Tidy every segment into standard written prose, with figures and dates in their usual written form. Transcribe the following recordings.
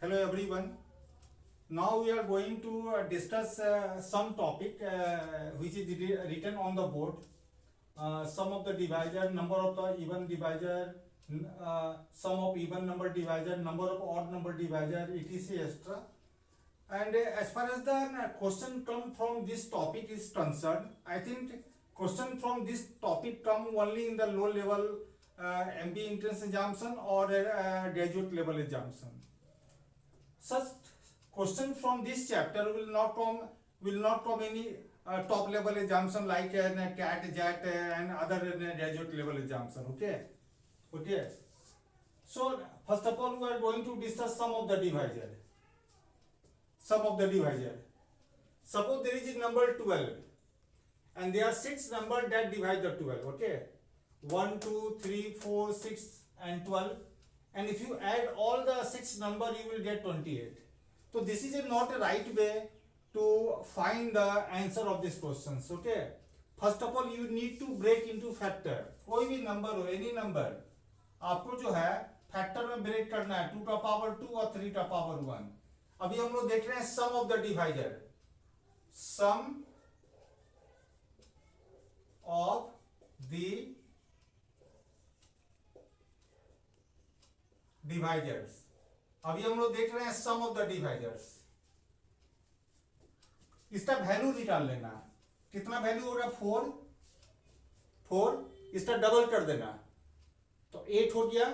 Hello everyone. Now we are going to discuss some topic which is written on the board. Sum of the divisor, number of the even divisor, sum of even number divisor, number of odd number divisor, etc. etc. And as far as the question come from this topic is concerned, I think question from this topic come only in the low level MBA entrance examination or graduate level examination. Such question from this chapter will not come any top level examination like CAT, JAT and other graduate level examination. Okay. So first of all, we are going to discuss sum of the divisor. Suppose there is a number 12 and there are 6 numbers that divide the 12. Okay, 1, 2, 3, 4, 6 and 12. And if you add all the 6 numbers, you will get 28. So this is not a right way to find the answer of this questions. Okay, first of all you need to break into factor. कोई भी number हो, any number आपको जो है factor में break करना है, 2 का पावर 2 और 3 का पावर 1. अभी हम लोग देख रहे हैं sum of the divisor, sum of the divisors. अभी हम लोग देख रहे हैं सम ऑफ द डिवाइजर्स. इसका वैल्यू निकाल लेना. कितना वैल्यू होगा? 4. इसका डबल कर देना तो 8 हो गया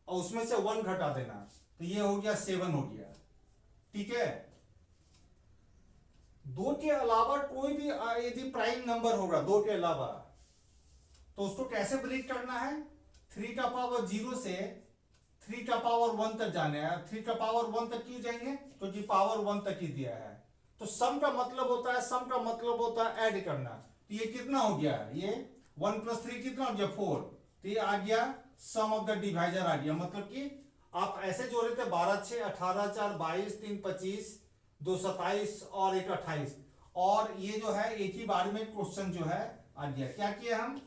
और उसमें से 1 घटा देना तो ये हो गया 7 हो गया. ठीक है. 2 के अलावा कोई भी यदि प्राइम नंबर होगा 2 के अलावा तो उसको कैसे ब्रेक करना है? 3 का पावर 0 से 3 का पावर 1 तक जाने हैं. 3 का पावर 1 तक क्यों जाएंगे? क्योंकि पावर 1 तक ही दिया है. तो सम का मतलब होता है ऐड करना. तो ये कितना हो गया? ये 1 + 3 कितना हो गया? 4. तो ये आ गया सम ऑफ द डिवाइजर आ गया. मतलब कि आप ऐसे जोड़े थे 12 6 18 4 22 3 25 2 27 और 1 28 और ये जो है एक ही बार में क्वेश्चन जो है आ गया. क्या किया हम?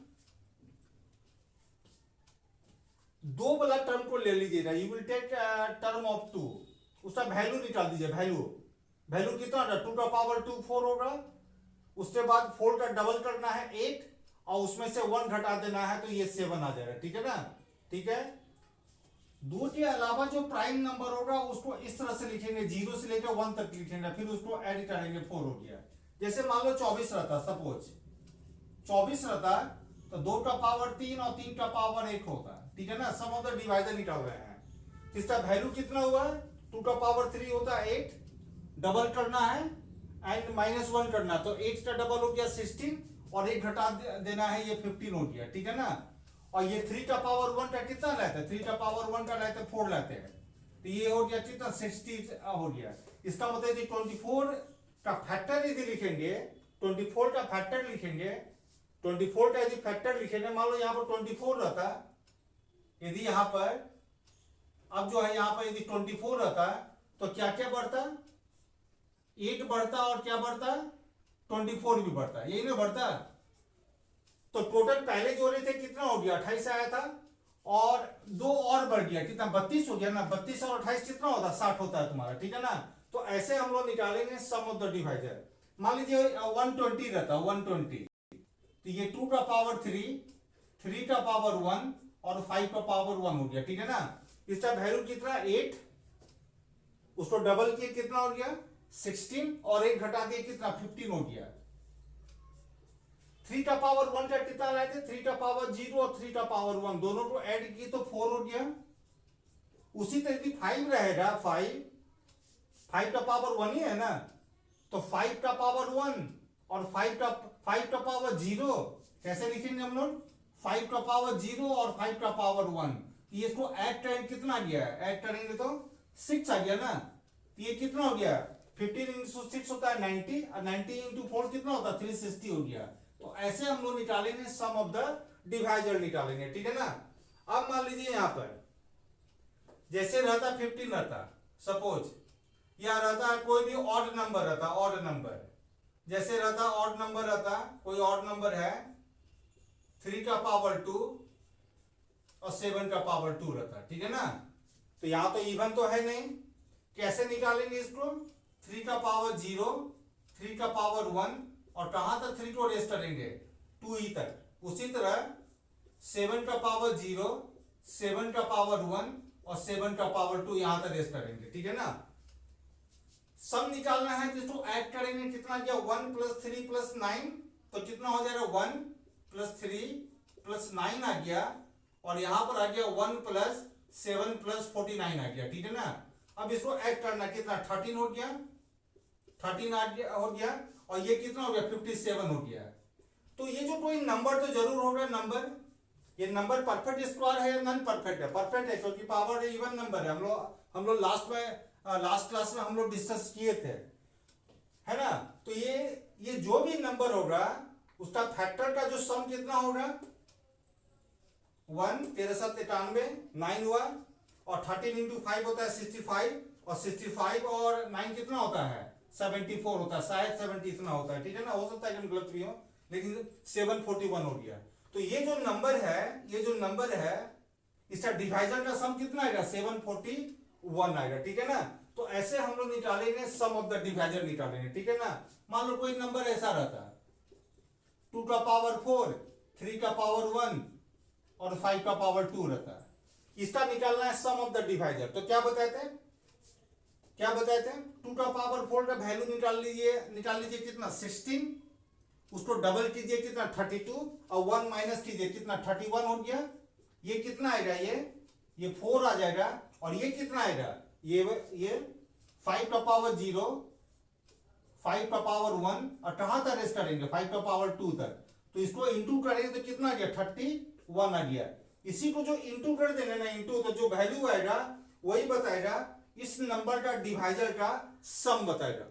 2 वाला टर्म को ले लीजिएगा. You will take term of 2. उसका वैल्यू निकाल दीजिए. वैल्यू कितना होगा? 2 का पावर 2 4 होगा. उसके बाद 4 का डबल करना है 8 और उसमें से 1 घटा देना है तो ये 7 आ जाएगा. ठीक है ना? ठीक है. 2 के अलावा जो प्राइम नंबर होगा उसको इस तरह से लिखेंगे, 0 से लेकर 1 तक लिखेंगे, फिर उसको ऐड करेंगे. 4 हो गया. जैसे मान लो 24 रहता, सपोज 24 रहता तो 2 का पावर 3 और 3 का पावर 1 होता. ठीक है ना? सम ऑफ द डिवाइजर निकाल रहे हैं. इसका वैल्यू कितना हुआ? 2 का पावर 3 होता है 8, डबल करना है एंड -1 करना तो 8 का डबल हो गया 16 और 1 घटा देना है, ये 15 हो गया. ठीक है ना? और ये 3 का पावर 1 का कितना लाते हैं? 3 का पावर 1 का लाते हैं 4 लाते हैं तो ये हो गया कितना? 60 हो गया. इसका मतलब यदि 24 का फैक्टर यदि लिखेंगे, 24 का फैक्टर लिखेंगे, 24 का यदि फैक्टर लिखेंगे, मान लो यहाँ पर 24 रहता, यदि यहाँ पर अब जो है यहाँ पर यदि 24 रहता तो क्या क्या बढ़ता? 8 बढ़ता और क्या बढ़ता? 24 भी बढ़ता. यही ना बढ़ता. तो टोटल पहले जोड़े थे कितना हो गया? 28 आया था और 2 और बढ़ गया. कितना? 32 हो गया ना. 32 और 28 कितना होता? 60 होता है तुम्हारा. ठीक है ना? तो ऐसे हम लोग निकालेंगे सम ऑफ द डिवाइजर. मान लीजिए 120 रहता, 120 तो ये 2 का पावर 3 का पावर 1 और 5 का पावर 1 हो गया. ठीक है ना? इसका वैल्यू कितना? 8. उसको डबल किए कितना हो गया? 16 और 1 घटा दिए कितना? 15 हो गया. 3 का पावर 1 का कितना लाए थे? 3 का पावर 0 और 3 का पावर 1 दोनों को ऐड किए तो 4 हो गया. उसी तरीके 5 रहेगा. 5 का पावर 1 ही है ना. तो 5 का पावर 1 और 5 का पावर 0 कैसे लिखेंगे हम लोग? 5 का पावर 0 और 5 का पावर 1. ये इसको ऐड करेंगे कितना गया? ऐड करेंगे तो 6 आ गया ना. ये कितना हो गया? 15 इंटू 6 होता है 90 और 90 इंटू 4 कितना होता है? 360 हो गया. तो ऐसे हम लोग निकालेंगे सम ऑफ द डिवाइजर निकालेंगे. ठीक है ना? अब मान लीजिए यहां पर जैसे रहता 15 रहता, सपोज या रहता है कोई भी ऑड नंबर रहता, ऑड नंबर जैसे रहता ऑड नंबर रहता, कोई ऑड नंबर है 3 का पावर 2 और 7 का पावर 2 रहता. ठीक है ना? तो यहां तो इवन तो है नहीं कैसे निकालेंगे इसको? 3 का पावर 0, 3 का पावर 1 और कहां तक 3 को रेस्ट करेंगे? 2e तक। उसी तरह 7 का पावर 0, 7 का पावर 1 और 7 का पावर 2 यहां तक रेस्ट करेंगे, ठीक है ना। सम निकालना है तो इसको ऐड करेंगे, कितना गया? 1 + 3 + 9, तो कितना हो जाएगा? 1 + 3 + 9 आ गया, और यहां पर आ गया 1 + 7 + 49 आ गया, ठीक है ना। अब इसको ऐड करना, कितना? 13 हो गया, 13 हो गया, और ये कितना हो गया? 57 हो गया। तो ये जो कोई नंबर तो जरूर होगा, नंबर, ये नंबर परफेक्ट स्क्वायर है या नॉन परफेक्ट है? परफेक्ट है, क्योंकि पावर इवन नंबर है। हम लोग लास्ट क्लास में हम लोग डिस्कस किए थे, है ना। तो ये जो भी नंबर होगा उसका फैक्टर का जो सम कितना होगा? 1, 13 7 91, 9 हुआ, और 13 × 5 होता है 65, और 65 और 9 कितना होता है? 74 होता है, शायद 70 इतना होता है, ठीक है ना। हो सकता है कि गलत भी हो, लेकिन 741 हो गया। तो ये जो नंबर है इसका डिवाइजर का सम कितना आएगा? 741 आएगा, ठीक है ना। तो ऐसे हम लोग निकालेंगे, सम ऑफ द डिवाइजर निकालेंगे, ठीक है ना। मान लो कोई नंबर ऐसा रहता है 2 का पावर 4, 3 का पावर 1 और 5 का पावर 2 रहता है। इसका निकालना है सम ऑफ द डिवाइजर। तो क्या बताते हैं? 2 का पावर 4 का वैल्यू निकाल लीजिए कितना? 16, उसको डबल कीजिए, कितना? 32, और 1 माइनस कीजिए, कितना? 31 हो गया। ये कितना आएगा? ये 4 आ जाएगा, और ये कितना आएगा? ये 5 का पावर 0, 5 का पावर 1, और कहां तक रेस्ट करेंगे? 5 का पावर 2 तक। तो इसको इंटू करेंगे तो कितना आ गया? 31 आ गया। इसी को जो इंटू कर देंगे ना, इंटू, तो जो वैल्यू आएगा वही बताएगा इस नंबर का डिवाइजर का सम बताएगा।